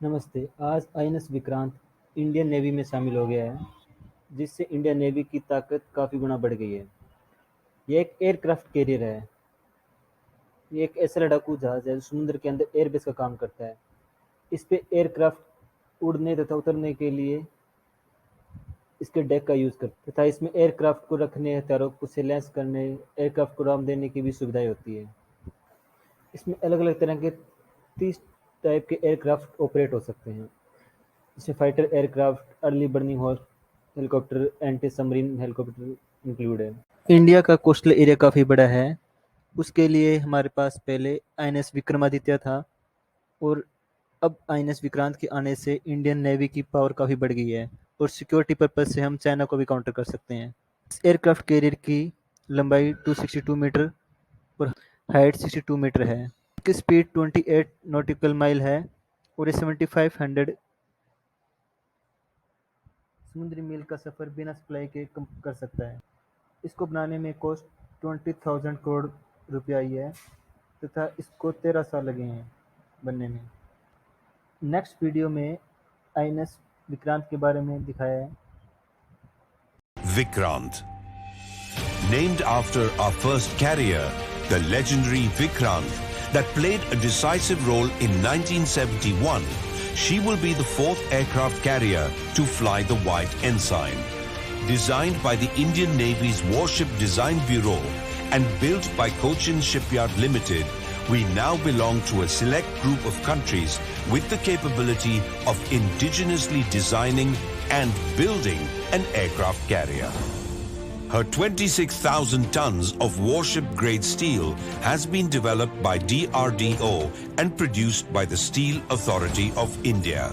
नमस्ते। आज INS Vikrant Indian navy में शामिल हो गया है, जिससे इंडियन नेवी की ताकत काफ़ी गुना बढ़ गई है। ये एक एयरक्राफ्ट कैरियर है। ये एक ऐसा लड़ाकू जहाज है जो समुद्र के अंदर एयरबेस का काम करता है। इस पे एयरक्राफ्ट उड़ने तथा उतरने के लिए इसके डेक का यूज़ करते हैं तथा इसमें एयरक्राफ्ट को रखने, हथियारों को से लैस करने, एयरक्राफ्ट को राम देने की भी सुविधाएं होती है। इसमें अलग अलग तरह के 30 टाइप के एयरक्राफ्ट ऑपरेट हो सकते हैं। इसमें fighter aircraft, early burning horse helicopter, anti submarine helicopter include है। इंडिया का कोस्टल एरिया काफ़ी बड़ा है। उसके लिए हमारे पास पहले आईएनएस विक्रमादित्य था और अब आईएनएस विक्रांत के आने से इंडियन नेवी की पावर काफ़ी बढ़ गई है और सिक्योरिटी पर्पज से हम चाइना को भी काउंटर कर सकते हैं। इस एयरक्राफ्ट कैरियर की लंबाई 262 मीटर और हाइट 62 मीटर है। इसकी स्पीड 28 नॉटिकल माइल है और ये 7500 समुद्री मील का सफ़र बिना सप्लाई के कर सकता है। इसको बनाने में कॉस्ट 20,000 करोड़ रुपया आई है तथा इसको 13 साल लगे हैं बनने में। नेक्स्ट वीडियो में आईएनएस विक्रांत के बारे में दिखाया है। Vikrant. Named after our first carrier, the legendary Vikrant, that played a decisive role in 1971, she will be the fourth aircraft carrier to fly the White Ensign. Designed by the Indian Navy's Warship Design Bureau and built by Cochin Shipyard Limited, we now belong to a select group of countries with the capability of indigenously designing and building an aircraft carrier. Her 26,000 tons of warship-grade steel has been developed by DRDO and produced by the Steel Authority of India.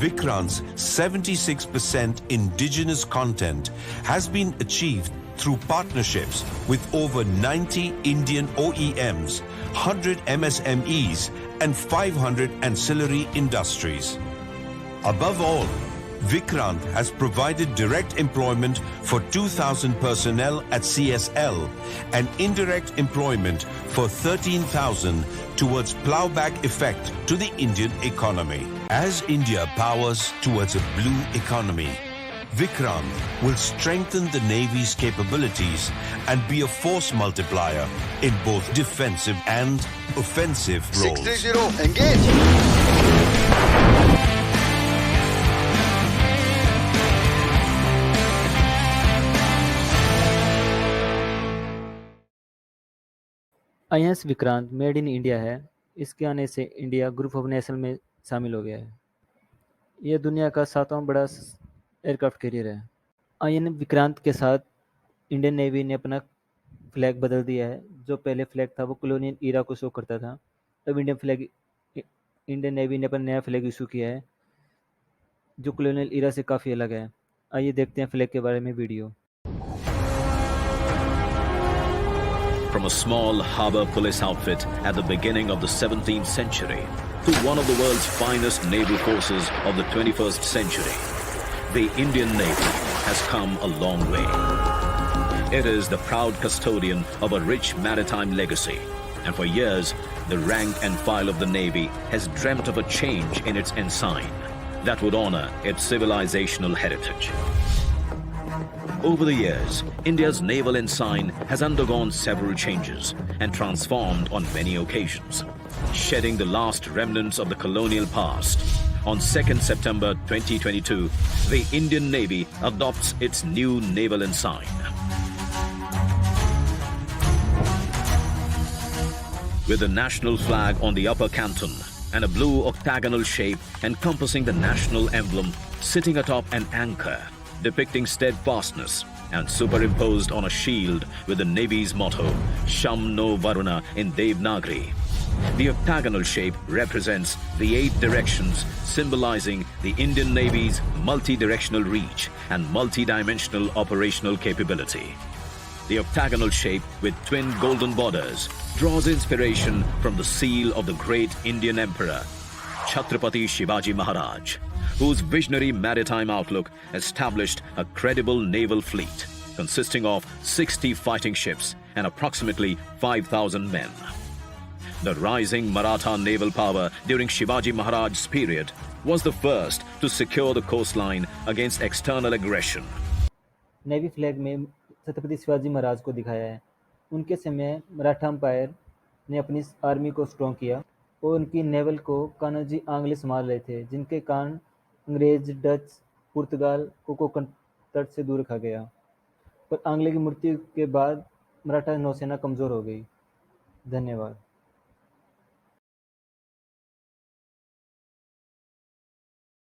Vikrant's 76% indigenous content has been achieved through partnerships with over 90 Indian OEMs, 100 MSMEs, and 500 ancillary industries. Above all, Vikrant has provided direct employment for 2,000 personnel at CSL and indirect employment for 13,000 towards plowback effect to the Indian economy. As India powers towards a blue economy, Vikrant will strengthen the Navy's capabilities and be a force multiplier in both defensive and offensive roles. 630, engage! INS Vikrant made in India है। इसके आने से India group of nation में शामिल हो गया है। यह दुनिया का 7वां बड़ा एयरक्राफ्ट कैरियर है। आईएनएस विक्रांत के साथ इंडियन नेवी ने अपना फ्लैग बदल दिया है। जो पहले फ्लैग था वो कॉलोनियल ईरा को शो करता था। अब इंडियन नेवी ने अपना नया फ्लैग इशू किया है जो कॉलोनियल ईरा से काफ़ी अलग है। आइए देखते हैं फ्लैग के बारे में video. From a small harbor police outfit at the beginning of the 17th century to one of the world's finest naval forces of the 21st century, the Indian Navy has come a long way. It is the proud custodian of a rich maritime legacy, and for years, the rank and file of the Navy has dreamt of a change in its ensign that would honor its civilizational heritage. Over the years, India's naval ensign has undergone several changes and transformed on many occasions, shedding the last remnants of the colonial past. On 2nd September 2022, the Indian Navy adopts its new naval ensign. With the national flag on the upper canton and a blue octagonal shape encompassing the national emblem sitting atop an anchor, depicting steadfastness, and superimposed on a shield with the Navy's motto, Sham no Varuna in Devanagari. The octagonal shape represents the 8 directions, symbolizing the Indian Navy's multi-directional reach and multi-dimensional operational capability. The octagonal shape with twin golden borders draws inspiration from the seal of the great Indian Emperor, Chhatrapati Shivaji Maharaj, whose visionary maritime outlook established a credible naval fleet consisting of 60 fighting ships and approximately 5,000 men. The rising Maratha naval power during Shivaji Maharaj's period was the first to secure the coastline against external aggression. Navy flag में छत्रपति शिवाजी महाराज को दिखाया है। उनके समय Maratha empire ने अपनी army को strong किया और उनकी नेवल को कान्होजी आंग्ले संभाल रहे थे, जिनके कारण अंग्रेज, डच, पुर्तगाल को कोंकण तट से दूर रखा गया। पर आंग्ले की मृत्यु के बाद मराठा नौसेना कमजोर हो गई। धन्यवाद।